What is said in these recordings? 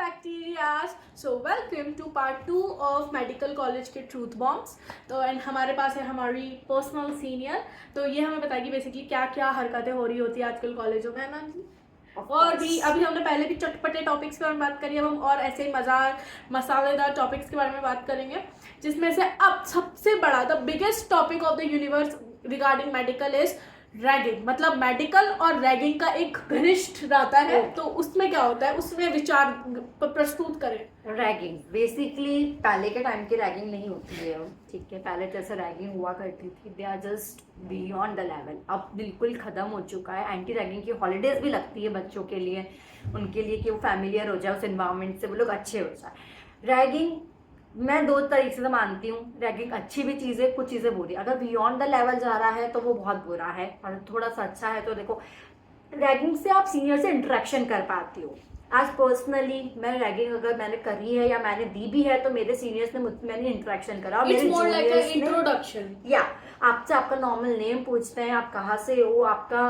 bacterias. So welcome to part 2 of medical college के truth bombs. तो and हमारे पास है हमारी पर्सनल सीनियर. तो ये हमें बताएगी बेसिकली क्या क्या हरकतें हो रही होती है आजकल कॉलेजों में, है ना जी? और भी अभी हमने पहले भी चटपटे टॉपिक्स के बारे में बात करी, अब हम और ऐसे मसालेदार टॉपिक्स के बारे में बात करेंगे, जिसमें से अब सबसे बड़ा the biggest topic of the universe regarding medical is ragging. मतलब मेडिकल और रैगिंग का एक घनिष्ठ रहता है. तो उसमें क्या होता है, उसमें विचार प्रस्तुत करें. रैगिंग बेसिकली पहले के टाइम की रैगिंग नहीं होती है. ठीक है, पहले जैसे रैगिंग हुआ करती थी, they are just beyond the level. अब बिल्कुल खत्म हो चुका है. एंटी रैगिंग की हॉलीडेज भी लगती है बच्चों के लिए, उनके लिए कि वो फैमिलियर हो जाए उस एनवायरनमेंट से, वो लोग अच्छे हो जाए. रैगिंग मैं दो तरीके से मानती हूँ. रैगिंग अच्छी भी चीज़ है, कुछ चीज़ें बुरी. अगर बियॉन्ड द लेवल जा रहा है तो वो बहुत बुरा है, और थोड़ा सा अच्छा है तो देखो, रैगिंग से आप सीनियर से इंटरेक्शन कर पाती हो. आज पर्सनली मैं रैगिंग अगर मैंने करी है या मैंने दी भी है तो मेरे सीनियर्स ने मुझसे मैंने इंटरेक्शन करा. और It's more like an introduction. या आपसे आपका नॉर्मल नेम पूछते हैं, आप कहाँ से हो, आपका,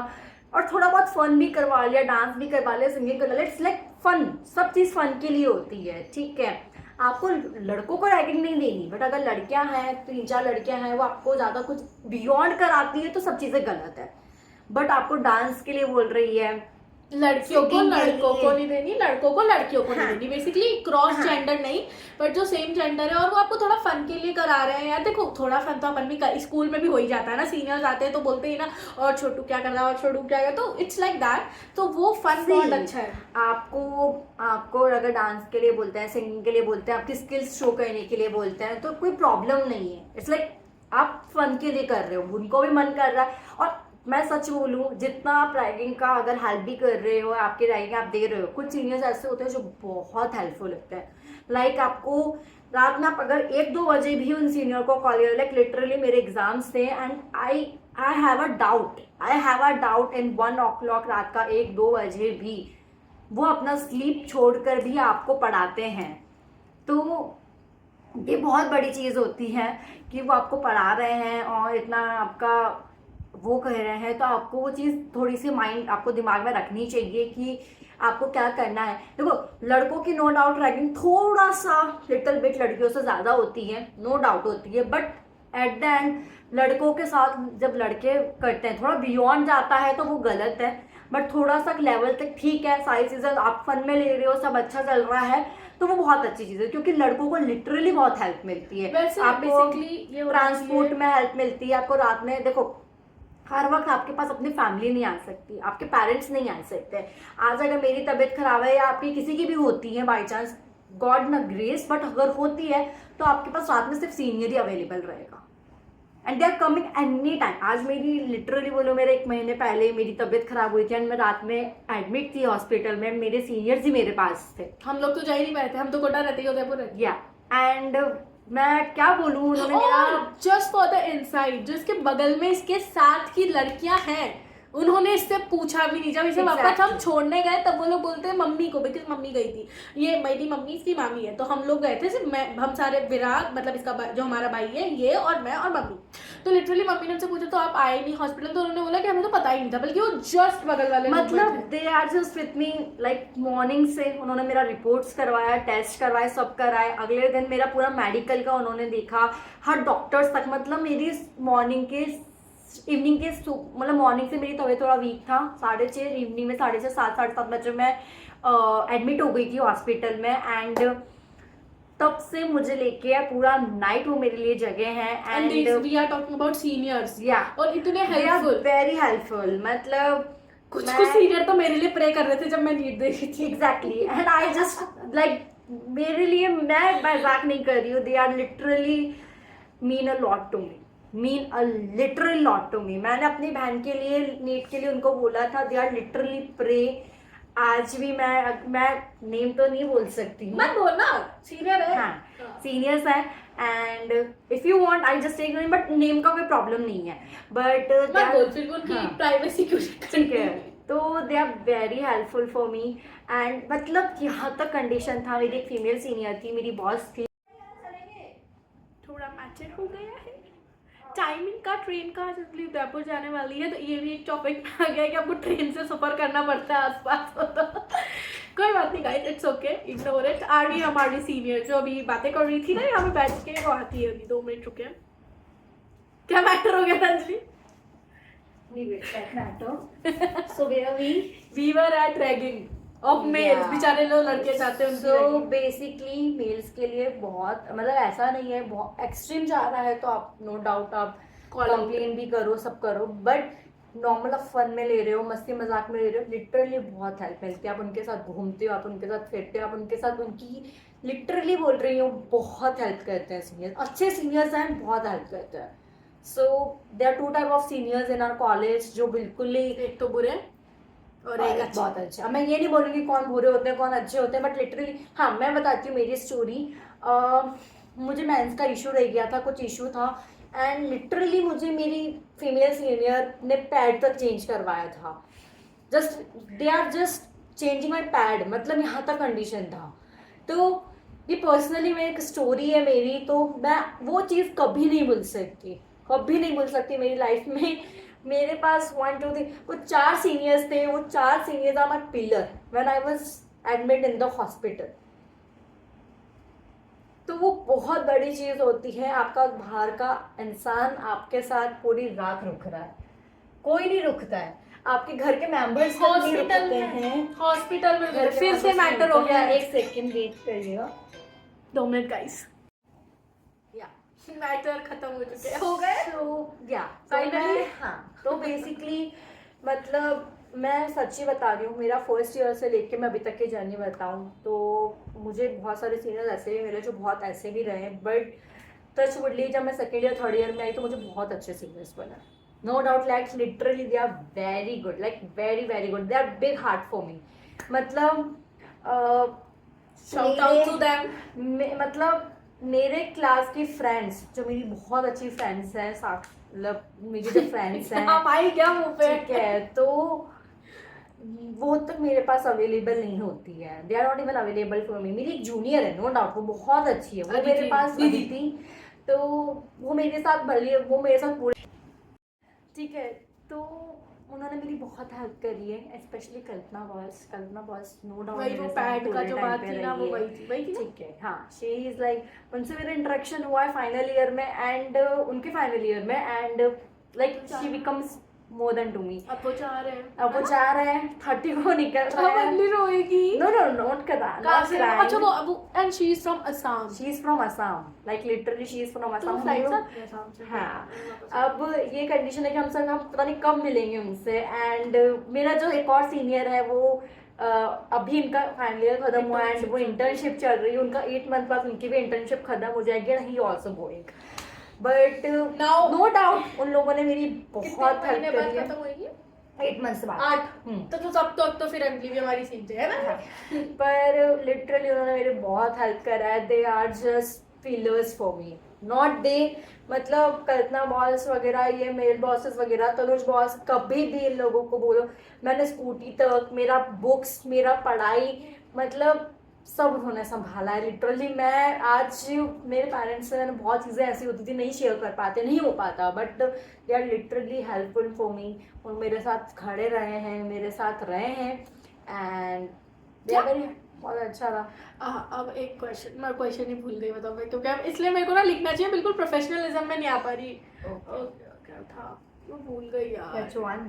और थोड़ा बहुत फन भी करवा लिया, डांस भी करवा लिया, सिंगिंग करवा लिया. It's like fun. सब चीज़ फन के लिए होती है. ठीक है, आपको लड़कों को रैगिंग नहीं देनी, बट अगर लड़कियां हैं, 3-4 लड़कियां हैं, वो आपको ज़्यादा कुछ बियॉन्ड कराती है तो सब चीज़ें गलत है. बट आपको डांस के लिए बोल रही है, लड़कियों को लड़कों को नहीं देनी, लड़कों को लड़कियों को नहीं हाँ. देनी. बेसिकली क्रॉस जेंडर नहीं, बट जो सेम जेंडर है और वो आपको थोड़ा फन के लिए करा रहे हैं. यार देखो, थोड़ा फन तो अपन भी स्कूल में भी हो ही जाता है ना. सीनियर्स आते हैं तो बोलते ही ना, और छोटू क्या कर रहा है, और छोटू क्या कर, तो इट्स लाइक दैट. तो वो फन बहुत अच्छा है. आपको अगर डांस के लिए बोलते हैं, सिंगिंग के लिए बोलते हैं, आपकी स्किल्स शो करने के लिए बोलते हैं, तो कोई प्रॉब्लम नहीं है. इट्स लाइक आप फन के लिए कर रहे हो, उनको भी मन कर रहा है. और मैं सच बोलूं, जितना आप रैगिंग का अगर हेल्प भी कर रहे हो, आपकी रैगिंग आप दे रहे हो, कुछ सीनियर्स ऐसे होते हैं जो बहुत हेल्पफुल लगते हैं. लाइक आपको रात में आप अगर 1-2 बजे भी उन सीनियर को कॉल करो, लाइक लिटरली मेरे एग्जाम्स थे and I have a doubt in 1 o'clock रात का 1-2 बजे भी वो अपना स्लीप छोड़कर भी आपको पढ़ाते हैं. तो ये बहुत बड़ी चीज़ होती है कि वो आपको पढ़ा रहे हैं और इतना आपका वो कह रहे हैं, तो आपको वो चीज़ थोड़ी सी माइंड आपको दिमाग में रखनी चाहिए कि आपको क्या करना है. देखो, लड़कों की नो डाउट रैगिंग थोड़ा सा लिटिल बिट लड़कियों से ज़्यादा होती है, नो डाउट होती है. बट एट द एंड लड़कों के साथ जब लड़के करते हैं, थोड़ा बियॉन्ड जाता है तो वो गलत है. बट थोड़ा सा लेवल तक ठीक है, सारी चीज़ें आप फन में ले रहे हो, सब अच्छा चल रहा है, तो वो बहुत अच्छी चीज़ है. क्योंकि लड़कों को लिटरली बहुत हेल्प मिलती है. आपको ट्रांसपोर्ट में हेल्प मिलती है. आपको रात में देखो, हर वक्त आपके पास अपनी फैमिली नहीं आ सकती, आपके पेरेंट्स नहीं आ सकते. आज अगर मेरी तबीयत खराब है या आपकी किसी की भी होती है बाई चांस, गॉड न ग्रेस, बट अगर होती है तो आपके पास रात में सिर्फ सीनियर ही अवेलेबल रहेगा. And they are coming any time. आज मेरी लिटरली बोलो, मेरे 1 महीने पहले मेरी तबीयत खराब हुई थी एंड मैं रात में एडमिट थी हॉस्पिटल में. मेरे सीनियर्स ही मेरे पास थे. हम लोग तो जा ही नहीं पाए थे, हम तो कोटा रहते ही उदयपुर रहते. या एंड मैं क्या बोलूँ, उन्होंने मेरा जस्ट फॉर द इनसाइट, जिसके बगल में इसके साथ की लड़कियां हैं, उन्होंने इससे पूछा भी नहीं. जब इसे वापस हम छोड़ने गए तब वो लोग बोलते हैं मम्मी को, बिकॉज मम्मी गई थी. ये मेरी मम्मी इसकी मामी है, तो हम लोग गए थे सिर्फ हम सारे विराग, मतलब इसका जो हमारा भाई है, ये और मैं और मम्मी. तो लिटरली मम्मी ने हमसे पूछा तो आप आए नहीं हॉस्पिटल, तो उन्होंने बोला कि हमें तो पता ही नहीं था, बल्कि वो जस्ट बगल वाले, मतलब they are just with me. Like morning से उन्होंने मेरा रिपोर्ट्स करवाया, टेस्ट करवाए, सब कराए. अगले दिन मेरा पूरा मेडिकल का उन्होंने देखा, हर डॉक्टर्स तक. मतलब मेरी मॉर्निंग के इवनिंग के मतलब मॉर्निंग से मेरी तबीयत थोड़ा वीक था, 6:30, इवनिंग में 6:30, 7 बजे मैं एडमिट हो गई थी हॉस्पिटल में. एंड तब से मुझे लेके पूरा नाइट वो मेरे लिए जगह है. And we are talking about seniors. या और इतने हेल्पफुल, वेरी हेल्पफुल. मतलब कुछ सीनियर तो मेरे लिए प्रे कर रहे थे जब मैं नीट दे रही थी. Exactly. And I just like, मेरे लिए, मैं मजाक नहीं कर रही हूँ, they are literally mean a lot to me. Literal lot to me. मैंने अपनी बहन के लिए, नीट के लिए उनको बोला था, दे आर लिटरली प्रे. आज भी मैं नेम तो नहीं बोल सकती हूँ, मत बोलना, सीनियर है. हाँ, सीनियर्स है. And if you want I just take name, but name का कोई प्रॉब्लम नहीं है. बट मत बोल, फिर उनकी प्राइवेसी क्यों. ठीक है, तो they are very helpful for me. And मतलब यहाँ तक कंडीशन था, मेरी एक फीमेल सीनियर थी, मेरी बॉस थी. थोड़ा मैचर हो गया है. टाइमिंग का ट्रेन का जैसे उदयपुर जाने वाली है, तो ये भी एक टॉपिक में आ गया है कि आपको ट्रेन से सफ़र करना पड़ता है आसपास हो तो कोई बात नहीं guys, it's okay, ignore it. Aarvi हमारी सीनियर जो अभी बातें कर रही थी ना यहाँ पे बैठ के, वो आती है अभी, 2 मिनट रुके। क्या मैटर हो गया था Anjali? So where we were at ragging of males, Yeah. बेचारे लोग लड़के चाहते हैं उनकी सो ragging। बेसिकली मेल्स के लिए बहुत, मतलब ऐसा नहीं है, बहुत एक्सट्रीम जा रहा है तो आप नो डाउट आप Call out। कंप्लेन भी करो, सब करो, बट नॉर्मल आप फन में ले रहे हो, मस्ती मजाक में ले रहे हो, लिटरली बहुत हेल्प मिलती है। आप उनके साथ घूमते हो, आप उनके साथ फिरते हो, आप उनके साथ उनकी लिटरली बोल रही हूँ बहुत हेल्प करते हैं सीनियर्स। अच्छे सीनियर्स हैं, बहुत हेल्प करते हैं। So they are 2 type of seniors in our college, जो बिल्कुल ही एक तो बुरे और एक अच्छे। बहुत अच्छे। अब मैं ये नहीं बोलूँगी कौन बुरे होते हैं कौन अच्छे होते हैं, बट लिटरली हाँ, मैं बताती हूँ मेरी स्टोरी। मुझे मेंस का इशू रह गया था, कुछ इशू था, एंड लिटरली मुझे मेरी फीमेल सीनियर ने पैड तक चेंज करवाया था। Just they are just changing my pad, मतलब यहाँ तक कंडीशन था। तो ये पर्सनली में एक स्टोरी है मेरी, तो मैं वो चीज़ कभी नहीं भूल सकती, कभी नहीं भूल सकती मेरी लाइफ में। मेरे पास 1 2 3 वो 4 सीनियर्स थे, वो 4 seniors are my pillar when I was admitted in the hospital. तो वो बहुत बड़ी चीज़ होती है, आपका बाहर का इंसान आपके साथ पूरी रात रुक रहा है, कोई नहीं रुकता है, आपके घर के मेंबर्स हॉस्पिटल में, हॉस्पिटल में घर के फिर से members मैटर हो रुकते गया। हैं। 1 सेकंड वेट करिएगा। 2 मिनट गाइस, या मैटर खत्म हो चुके हैं, हो गए। तो या Finally? हाँ, तो बेसिकली मतलब मैं सच्ची बता रही हूँ, मेरा फर्स्ट ईयर से लेके मैं अभी तक की जर्नी बताऊँ तो मुझे बहुत सारे सीनियर्स ऐसे भी मिले जो बहुत ऐसे भी रहे, बट टच वुडली जब मैं सेकेंड ईयर थर्ड ईयर में आई तो मुझे बहुत अच्छे सीनियर्स बना। No doubt, like literally they are very good, like very very good, they are big heart for me. मतलब शाउट आउट टू देम। मतलब मेरे क्लास की फ्रेंड्स जो मेरी बहुत अच्छी फ्रेंड्स हैं, साथ मतलब मेरी जो फ्रेंड्स हैं हम आई क्या मुंह पे? ठीक है, तो वो तक मेरे पास अवेलेबल नहीं होती है, they are not even available for me. मेरी एक जूनियर है, नो डाउट, वो बहुत अच्छी है, वो अदिति, मेरे पास दीदी। थी, तो वो मेरे साथ भली, वो मेरे साथ पूरे ठीक है। तो उन्होंने मेरी बहुत हेल्प करी है, स्पेशली कल्पना बॉस नो डाउट। वही वो पैड का जो बात थी ना, वो वही थी ना? ठीक है, हाँ, शी इज लाइक उनसे मेरा इंटरेक्शन हुआ है फाइनल ईयर में, एंड उनके फाइनल ईयर में, and like she becomes more than to me. अब वो चाह रहे हैं, अब वो चाह रहे हैं 30 को निकल रहा अब है। अंजलि रोएगी। नो नो, नोट करा, कहाँ से? अच्छा वो and she is from Assam. She is from Assam, like literally she is from तो असम। फ्लाइट साथ में असम से। हाँ, अब ये कंडीशन है कि हम पता नहीं कब मिलेंगे उनसे, एंड मेरा जो एक और सीनियर है वो अभी इनका फाइनल ईयर खत्म हुआ, एंड वो इंटर्नशिप चल रही है, उनका 8 मंथ बाद उनकी भी इंटर्नशिप खत्म हो जाएगी, and he also going, but Now- no doubt उन लोगों ने मेरी बहुत हेल्प कितने करी बाद है। खत्म होगी? 8 मंथ बाद। 8। हम्म। तो सब तो फिर अंजलि भी हमारी सीन से है ना। पर लिटरली उन्होंने मेरे बहुत हेल्प करा है, they are just pillars for me, not they, मतलब कल्पना बॉस वगैरह, ये मेल बॉसेस वगैरह, तनुज बॉस, कभी भी इन लोगों को बोलो, मैंने स्कूटी तक, मेरा बुक्स, मेरा पढ़ाई, मतलब सब उन्होंने संभाला है। लिटरली मैं आज मेरे पेरेंट्स से मैंने बहुत चीज़ें ऐसी होती थी नहीं शेयर कर पाते, नहीं हो पाता, but they are literally helpful for me, और मेरे साथ खड़े रहे हैं, मेरे साथ रहे हैं, एंड दे आर वेरी, बहुत अच्छा रहा। अब एक क्वेश्चन, मैं क्वेश्चन ही भूल गई, बताओ मैं, क्योंकि अब इसलिए मेरे को ना लिखना चाहिए, बिल्कुल प्रोफेशनलिज्म में नहीं आ पा रही। क्या था, मैं भूल गई यार,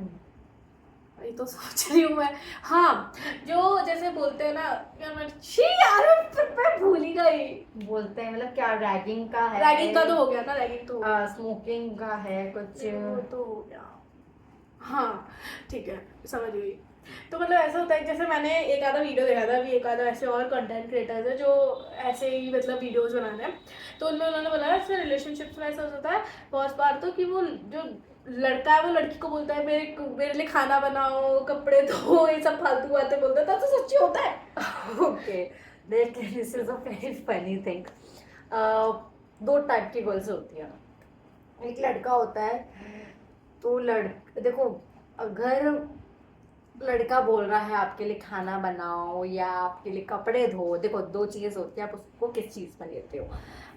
ये तो सोच रही हूँ मैं। हाँ, जो जैसे बोलते हैं ना यार, मैं भूल ही गई। बोलते हैं मतलब क्या, रैगिंग का है, रैगिंग का तो हो गया ना, रैगिंग तो स्मोकिंग का है कुछ, वो तो हो गया। हाँ ठीक है, समझ गई। तो मतलब ऐसा होता है, जैसे मैंने एक आधा वीडियो देखा था, अभी एक आधा ऐसे और कंटेंट क्रिएटर्स है जो ऐसे ही मतलब वीडियोस बनाते हैं, तो उनमें उन्होंने बोला ऐसे रिलेशनशिप्स में ऐसा होता है बहुत बार, तो कि वो जो लड़का है वो लड़की को बोलता है मेरे लिए खाना बनाओ, कपड़े धो, ये सब फालतू बातें बोलता है, तो सच्ची होता है। ओके, देख, this is a very funny thing. 2 type की गर्ल्स होती है, एक लड़का होता है, तो देखो, अगर लड़का बोल रहा है आपके लिए खाना बनाओ या आपके लिए कपड़े धो, देखो 2 चीज़ होती है, आप उसको किस चीज़ में लेते हो।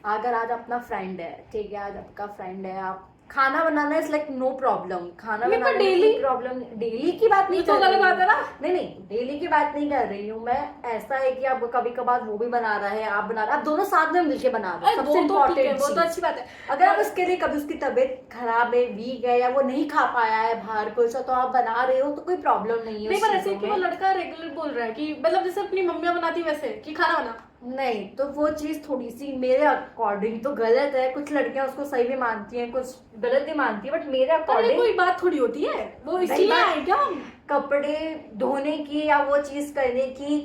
अगर आज अपना फ्रेंड है, ठीक है, आज आपका फ्रेंड है, आप खाना बनाना इज लाइक नो प्रॉब्लम, खाना नहीं, पर बनाना daily? प्रॉब्लम, डेली की बात नहीं ये तो कर गलत रही बात है ना। हूँ। नहीं, डेली की बात नहीं कर रही हूँ मैं। ऐसा है कि अब कभी कभार वो भी बना रहा है, आप बना रहे, आप दोनों साथ में मिलके बना रहे हो, अरे सबसे वो तो ठीक है, इम्पोर्टेंट वो तो चीज। अच्छी बात है। अगर आप पर- उसके लिए कभी उसकी तबीयत खराब है, वीक है, या वो नहीं खा पाया है बाहर कुछ, तो आप बना रहे हो तो कोई प्रॉब्लम नहीं है नहीं, उस पर ऐसे चीजों कि वो में। लड़का रेगुलर बोल रहा है कि मतलब जैसे अपनी मम्मियाँ बनाती वैसे कि खाना बना। नहीं, तो वो चीज थोड़ी सी मेरे अकॉर्डिंग तो गलत है। कुछ लड़कियां उसको सही भी मानती हैं, कुछ गलत भी मानती है, बट मेरे पर ये अकॉर्डिंग कोई बात थोड़ी होती है, वो नहीं, इसलिए बात- आए क्या हम? कपड़े धोने की या वो चीज करने की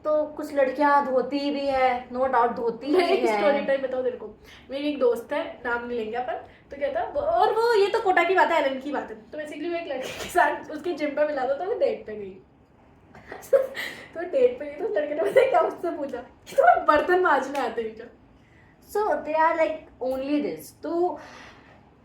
तो कुछ लड़कियां धोती भी है, नो डाउट धोती मैं भी एक स्टोरी है। टाइम बताऊँ तेरे को। मेरी एक दोस्त है, नाम नहीं लेंगे अपन, तो क्या था और वो, ये तो कोटा की बात है, एलन की बात है। तो बेसिकली वो एक लड़के के साथ उसके जिम पे मिला था, तो वो डेट पे गई। तो डेट पे गई तो उस लड़के ने मुझसे क्या मुझसे पूछा कि तुम्हें बर्तन मांजने आते हैं क्या? So they are like only this. तो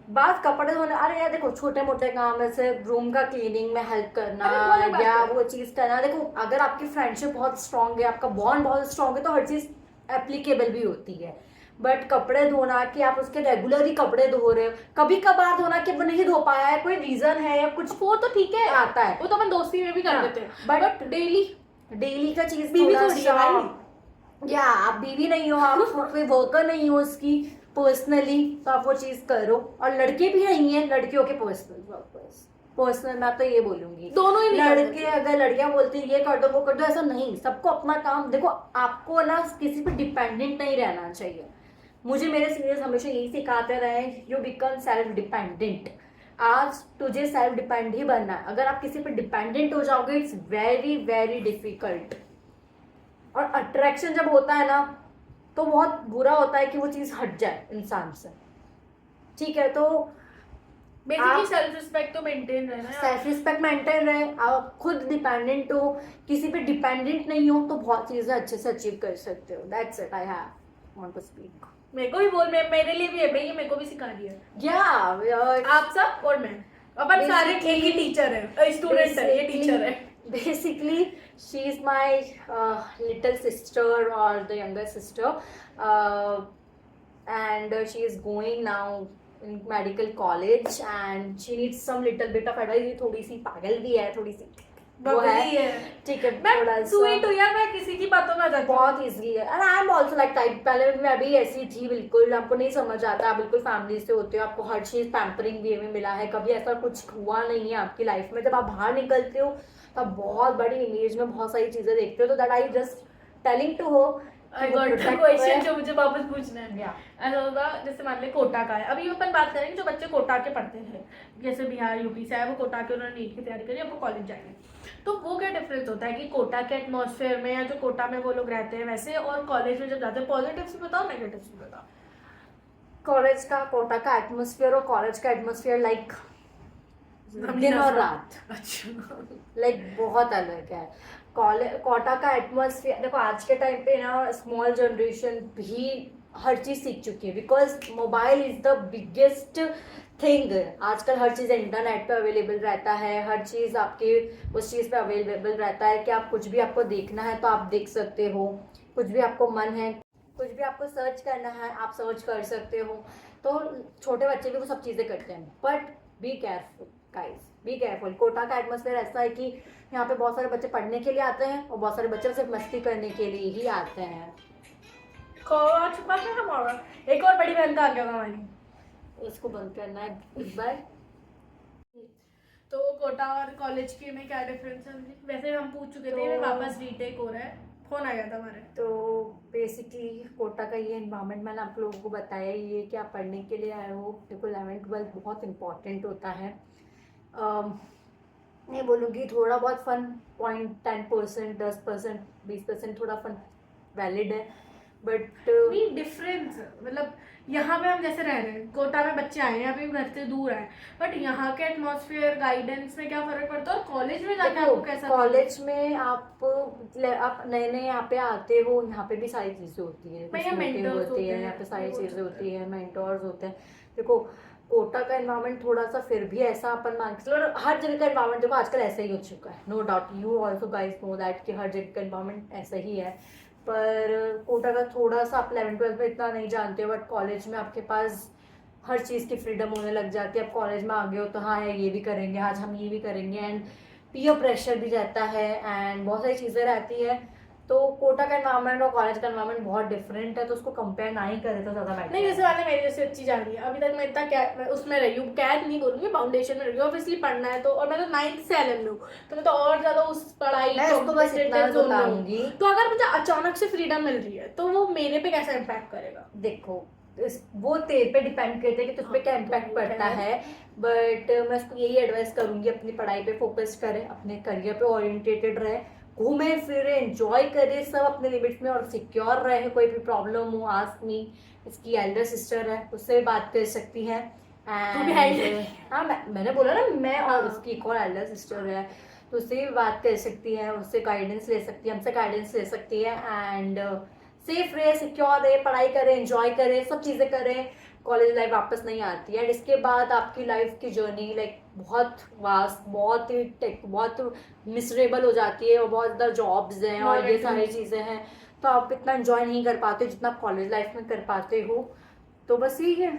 बात कपड़े धोने, अरे यार देखो, छोटे मोटे काम जैसे रूम का क्लीनिंग में हेल्प करना अरे वो अलग बात या है। वो चीज करना, देखो अगर आपकी फ्रेंडशिप बहुत स्ट्रांग है, आपका बॉन्ड बहुत स्ट्रांग है, तो हर चीज एप्लीकेबल भी होती है। बट कपड़े धोना कि आप उसके रेगुलरली कपड़े धो रहे हो, कभी कभार धोना कि वो नहीं धो पाया है, कोई रीजन है या कुछ वो तो ठीक है, आता है, वो तो अपन दोस्ती में भी कर हाँ, देते हैं, but- बट डेली डेली का चीज बीवी थोड़ा थोड़ी है सा, भाई। या आप बीवी नहीं हो, आप कोई वर्कर नहीं हो उसकी पर्सनली, तो आप वो चीज करो। और लड़के भी नहीं है, लड़कियों के पर्सनल मैं तो ये बोलूंगी, दोनों ही नहीं कर लड़के सकते। अगर लड़कियां बोलती हैं ये कर दो वो कर दो, ऐसा नहीं, सबको अपना काम, देखो आपको ना किसी पे डिपेंडेंट नहीं रहना चाहिए। मुझे मेरे सीनियर्स हमेशा यही सिखाते रहे, यू बिकम सेल्फ डिपेंडेंट। आज तुझे सेल्फ डिपेंड ही बनना है। अगर आप किसी पे डिपेंडेंट हो जाओगे, इट्स वेरी वेरी डिफिकल्ट। और अट्रैक्शन जब होता है ना, तो बहुत बुरा होता है कि वो चीज हट जाए इंसान से। ठीक है, तो बेसिकली आप- सेल्फ रिस्पेक्ट तो मेंटेन रहना है। सेल्फ रिस्पेक्ट मेंटेन रहे, आप खुद डिपेंडेंट हो, किसी पे डिपेंडेंट नहीं हो, तो बहुत चीजें अच्छे से अचीव कर सकते हो। That's it, I have want to speak. मेरे को भी बोल, मेरे लिए भी है भाई, ये मेरे को भी सिखा रही है। या आप सब और मैं, अपन सारे एक ही टीचर है, स्टूडेंट है, ये टीचर है। basically she is my little sister or the younger sister, and she is going now in medical college and she needs some little bit of advice। ये थोड़ी सी पागल भी है, थोड़ी सी वो बबली है। ठीक है, मैं थोड़ा स्वीट सा हूँ यार, मैं किसी की बातों में आ जाती हूँ। बहुत इजली है। And I am also like type, पहले भी मैं भी ऐसी थी बिल्कुल, आपको नहीं समझ आता, आप बिल्कुल फैमिली से होते हो, आपको हर चीज पैम्परिंग वे में मिला है, कभी ऐसा कुछ हुआ नहीं है आपकी लाइफ में। जब आप बाहर निकलते हो तो आप बहुत बड़ी इमेज में बहुत सारी चीजें देखते हो, तो that I just telling to हो। I got the question जो मुझे वापस पूछना है। ऐसा होगा जैसे मान ले कोटा का है, अभी अपन बात करेंगे जो बच्चे कोटा के पढ़ते हैं, जैसे बिहार यूपी से आए, वो कोटा के उन्होंने नीट की तैयारी करी, अब वो कॉलेज जाएंगे, तो वो क्या डिफरेंस होता है कि कोटा के एटमॉस्फेयर में या जो कोटा में वो लोग रहते हैं वैसे, और कॉलेज में जब जाते हैं, पॉजिटिव्स भी बताओ नेगेटिव्स भी बताओ। कॉलेज का, कोटा का एटमोसफियर और कॉलेज का एटमोसफियर लाइक दिन और रात, अच्छा। लाइक बहुत अलग है। कोटा का एटमोसफियर, देखो आज के टाइम पे ना स्मॉल जनरेशन भी हर चीज सीख चुकी है, because mobile is the biggest thing. आजकल हर चीज इंटरनेट पे अवेलेबल रहता है, हर चीज आपके उस चीज पे अवेलेबल रहता है कि आप कुछ भी आपको देखना है तो आप देख सकते हो, कुछ भी आपको मन है, कुछ भी आपको सर्च करना है आप सर्च कर सकते हो। तो छोटे बच्चे भी वो सब चीज़ें करते हैं, but be careful guys, be careful. Kota का एटमोसफेयर ऐसा है कि यहाँ पे बहुत सारे बच्चे पढ़ने के लिए आते हैं और बहुत सारे बच्चे सिर्फ मस्ती करने के लिए ही आते हैं। आ चुका है हमारा, एक और बड़ी बहन का आ गया हमारी। इसको बंद करना है एक बार। तो कोटा और कॉलेज के में क्या डिफरेंस है? वैसे हम पूछ चुके थे, ये वापस रीटेक हो रहा है, फोन आ गया था हमारे। तो बेसिकली कोटा का ये इन्वायरमेंट मैंने आप लोगों को बताया ही है कि आप पढ़ने के लिए आए हो। देखो 11th-12th बहुत इंपॉर्टेंट होता है। नहीं बोलूँगी थोड़ा बहुत फन, 0.10%, 10%, 20% थोड़ा फन वैलिड है, बट नहीं डिफरेंस मतलब यहाँ पे हम जैसे रह रहे हैं, कोटा में बच्चे आए हैं, यहाँ पे घर से दूर है, बट यहाँ के एटमॉस्फेयर गाइडेंस में क्या फर्क पड़ता है, और कॉलेज में जाके आपको कैसा? कॉलेज में आप नए नए यहाँ पे आते हो, यहाँ पे भी सारी चीज़ें होती है, भैया मीटिंग mentors होती होते है, हैं, यहाँ पे सारी ये हो चीज़ें सकता होती है, मेंटोर्स होते हैं। देखो कोटा का एनवायरनमेंट थोड़ा सा फिर भी ऐसा अपन मान के चलो, और हर जगह का एनवायरनमेंट देखो आजकल ऐसा ही हो चुका है, no doubt, you also guys know that कि हर जगह का एनवायरनमेंट ऐसा ही है। पर कोटा का थोड़ा सा आप 11th-12th में इतना नहीं जानते हो, बट कॉलेज में आपके पास हर चीज़ की फ्रीडम होने लग जाती है। अब कॉलेज में आ गए हो तो हाँ है, ये भी करेंगे, आज हम ये भी करेंगे, एंड पीयर प्रेशर भी रहता है एंड बहुत सारी चीज़ें रहती है। तो कोटा का एनवायरनमेंट और कॉलेज का एनवायरनमेंट बहुत डिफरेंट है, तो उसको कंपेयर ना ही करें तो ज़्यादा बेटर नहीं, जैसे वाले मेरे जैसे अच्छी जा रही है अभी तक, मैं इतना क्या मैं उसमें रही हूँ, कैद नहीं बोलूँगी, फाउंडेशन में रही हूँ, ऑब्वियसली पढ़ना है तो, और मैं तो 9th से LM में हूँ, तो मैं तो और ज़्यादा उस पढ़ाई मैं उसको बस इतना competitive zone में हूँ। बताऊंगी, तो अगर मुझे अचानक से फ्रीडम मिल रही है तो वो मेरे पे कैसा इम्पैक्ट करेगा? देखो वो तेरे पे डिपेंड करता है कि तुझ पे हाँ, क्या तो इम्पैक्ट वो पड़ता है। है। बट मैं उसको यही एडवाइस करूंगी, अपनी पढ़ाई पे फोकस करे, अपने करियर पे ओरिएंटेटेड रहे, घूमे फिरे, एंजॉय करे सब अपने लिमिट्स में, और सिक्योर रहे। कोई भी प्रॉब्लम हो आस्क मी, इसकी एल्डर सिस्टर है, उससे भी बात कर सकती है। तू भी elder हाँ, मैंने बोला ना, मैं और हाँ। उसकी एक और एल्डर सिस्टर है, तो उससे भी बात कर सकती है, उससे गाइडेंस ले सकती है, हमसे गाइडेंस ले सकती है। एंड सेफ रहे, सिक्योर रहे, पढ़ाई करें, एंजॉय करें, सब चीज़ें करें। कॉलेज लाइफ वापस नहीं आती है, एंड इसके बाद आपकी लाइफ की जर्नी लाइक बहुत वास्ट, बहुत ही बहुत मिसरेबल हो जाती है, और बहुत ज़्यादा जॉब्स हैं और ये सारी चीज़ें हैं, तो आप इतना एंजॉय नहीं कर पाते जितना आप कॉलेज लाइफ में कर पाते हो। तो बस यही है,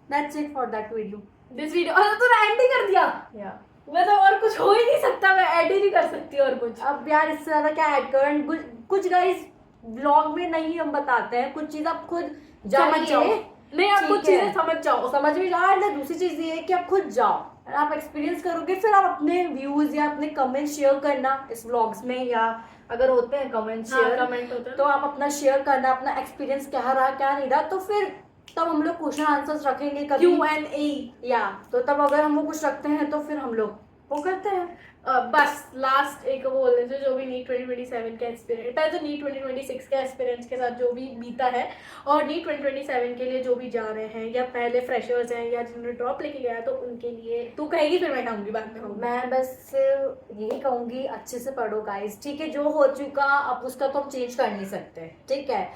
that's it for that video. This video, अरे तूने एंड ही कर दिया। या मैं तो और कुछ हो ही नहीं सकता, मैं ऐड ही नहीं कर सकती और कुछ। अब यार इससे ज़्यादा क्या ऐड करें, कुछ गाइस ब्लॉग में नहीं हम बताते हैं, कुछ चीज़ आप खुद समझ जाओ। जानिए, नहीं, आप कुछ ठीक है, चीजें समझ जाओ। समझ में जाओ। एंड दूसरी चीज़ ये है कि आप खुद जाओ, और आप एक्सपीरियंस करोगे, फिर आप अपने व्यूज़ या अपने कमेंट शेयर करना इस व्लॉग्स में, या अगर होते हैं कमेंट शेयर, कमेंट होता है तो आप अपना शेयर करना, अपना एक्सपीरियंस क्या रहा क्या नहीं रहा, तो फिर तब हम लोग क्वेश्चन आंसर्स रखेंगे कभी, Q&A। या तो तब अगर हम वो कुछ रखते हैं तो फिर हम लोग वो करते हैं। बस लास्ट एक वो बोल देते जो भी नीट 2027 का एक्सपीरियंस, पहले तो नीट 2026 के एक्सपीरियंस के साथ जो भी बीता है, और नीट 2027 के लिए जो भी जा रहे हैं, या पहले फ्रेशर्स हैं, या जिन्होंने ड्रॉप लेके गया तो उनके लिए तू कहेगी, फिर मैं कहूँगी बाद में कहूँगी। मैं बस यही कहूंगी, अच्छे से पढ़ो गाइस, ठीक है, जो हो चुका अब उसका तो हम चेंज कर नहीं सकते, ठीक है।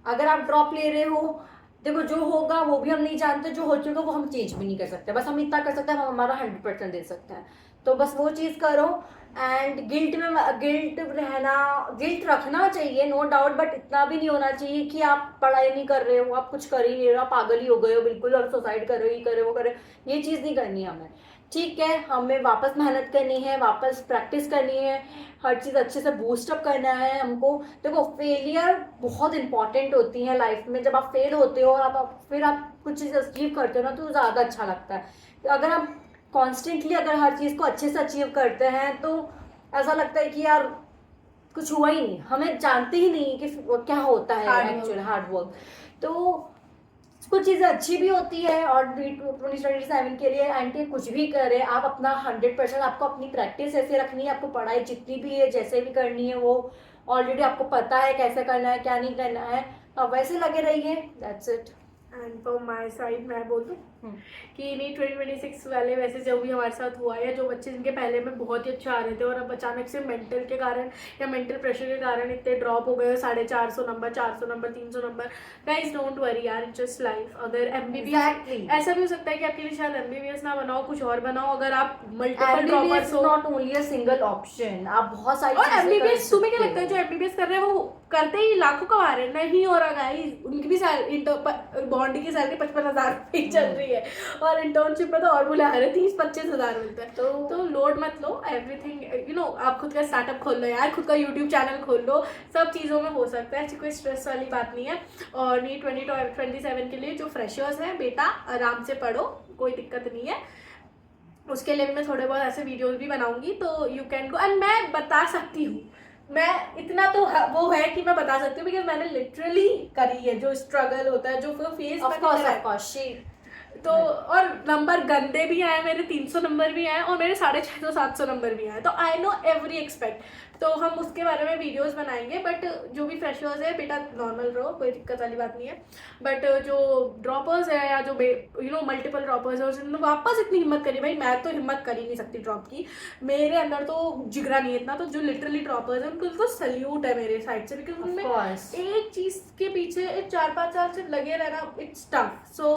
अगर आप ड्रॉप ले रहे हो, देखो जो होगा वो भी हम नहीं जानते, जो हो चुका वो हम चेंज भी नहीं कर सकते, बस हम इतना कर सकते हैं, हम हमारा 100% दे सकते हैं, तो बस वो चीज़ करो। एंड गिल्ट रखना चाहिए, नो डाउट, बट इतना भी नहीं होना चाहिए कि आप पढ़ाई नहीं कर रहे हो, आप कुछ कर ही नहीं रहे हो, आप पागल ही हो गए हो बिल्कुल, और सुसाइड कर रहे हो, ये करे वो करे, ये चीज़ नहीं करनी है हमें, ठीक है। हमें वापस मेहनत करनी है, वापस प्रैक्टिस करनी है, हर चीज़ अच्छे से बूस्टअप करना है हमको। देखो फेलियर बहुत इंपॉर्टेंट होती है लाइफ में, जब आप फेल होते हो और फिर आप कुछ चीज़ अचीव करते हो ना, तो ज़्यादा अच्छा लगता है। तो अगर आप कॉन्स्टेंटली अगर हर चीज़ को अच्छे से अचीव करते हैं, तो ऐसा लगता है कि यार कुछ हुआ ही नहीं, हमें जानते ही नहीं कि क्या होता है एक्चुअल हार्ड वर्क। तो कुछ चीज़ें अच्छी भी होती है, और 2027 के लिए एंटी कुछ भी करे, आप अपना 100%, आपको अपनी प्रैक्टिस ऐसे रखनी है, आपको पढ़ाई जितनी भी है जैसे भी करनी है वो ऑलरेडी आपको पता है कैसे करना है क्या नहीं करना है, आप वैसे लगे रहिए, that's it. And from my side मैं बोल दूँ कि नीट 2026 वाले वैसे जो भी हमारे साथ हुआ है, जो बच्चे जिनके पहले में बहुत ही अच्छा आ रहे थे और अब अचानक से मेंटल के कारण या मेंटल प्रेशर के कारण इतने ड्रॉप हो गए, 450 number, 400 number, 300 number, guys don't worry यार, इट्स जस्ट लाइफ। अगर MBBS, ऐसा भी हो सकता है कि आपके लिए शायद MBBS ना बनाओ, कुछ और बनाओ, अगर आप मल्टीपल ड्रॉपर्स हो। Not only a single option, आप बहुत सारी और MBBS तुम्हें क्या लगता है जो MBBS कर रहे हैं वो करते ही लाखों कमा रहे हैं? नहीं हो रहा गाइस, उनकी भी बॉन्डी की सैलरी 55,000 ही चल रही है, और इंटर्नशिप में तो और बुला रहे 30-25 हज़ार मिलता है। तो लोड मत लो, एवरीथिंग यू नो, आप खुद का स्टार्टअप खोल लो यार, खुद का यूट्यूब चैनल खोल लो, सब चीज़ों में हो सकता है, ऐसी कोई स्ट्रेस वाली बात नहीं है। और नीट 2027 के लिए जो फ्रेशर्स हैं, बेटा आराम से पढ़ो, कोई दिक्कत नहीं है। उसके लिए मैं थोड़े बहुत ऐसे वीडियोस भी बनाऊंगी, तो यू कैन गो। एंड मैं बता सकती हूँ, मैं इतना तो वो है कि मैं बता सकती हूँ, बिकॉज मैंने लिटरली करी है जो स्ट्रगल होता है, जो फेस तो, और नंबर गंदे भी आए मेरे, 300 नंबर भी आए, और मेरे 650-700 नंबर भी आए, तो आई नो एवरी एक्सपेक्ट, तो हम उसके बारे में वीडियोस बनाएंगे। बट जो भी फ्रेशर्स है बेटा नॉर्मल रहो, कोई दिक्कत वाली बात नहीं है। बट जो ड्रॉपर्स है, या जो यू नो मल्टीपल ड्रॉपर्स है, उसने वापस इतनी हिम्मत करी, भाई मैं तो हिम्मत कर ही नहीं सकती ड्रॉप की, मेरे अंदर तो जिगरा नहीं है इतना। तो जो लिटरली ड्रॉपर्स है उनको तो सल्यूट है मेरे साइड से, बिकॉज उनमें एक चीज़ के पीछे 4-5 साल से लगे रहना, इट्स टफ। सो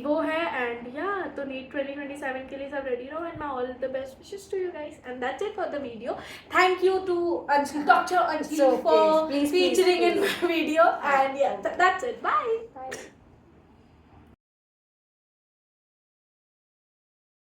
वो है, एंड या तो नीट 2027 के लिए सब रेडी रहो, and my all the best wishes to you guys, and that's it for the video. Thank you to Dr. Anjali for featuring in the video, and yeah, that's it. Bye.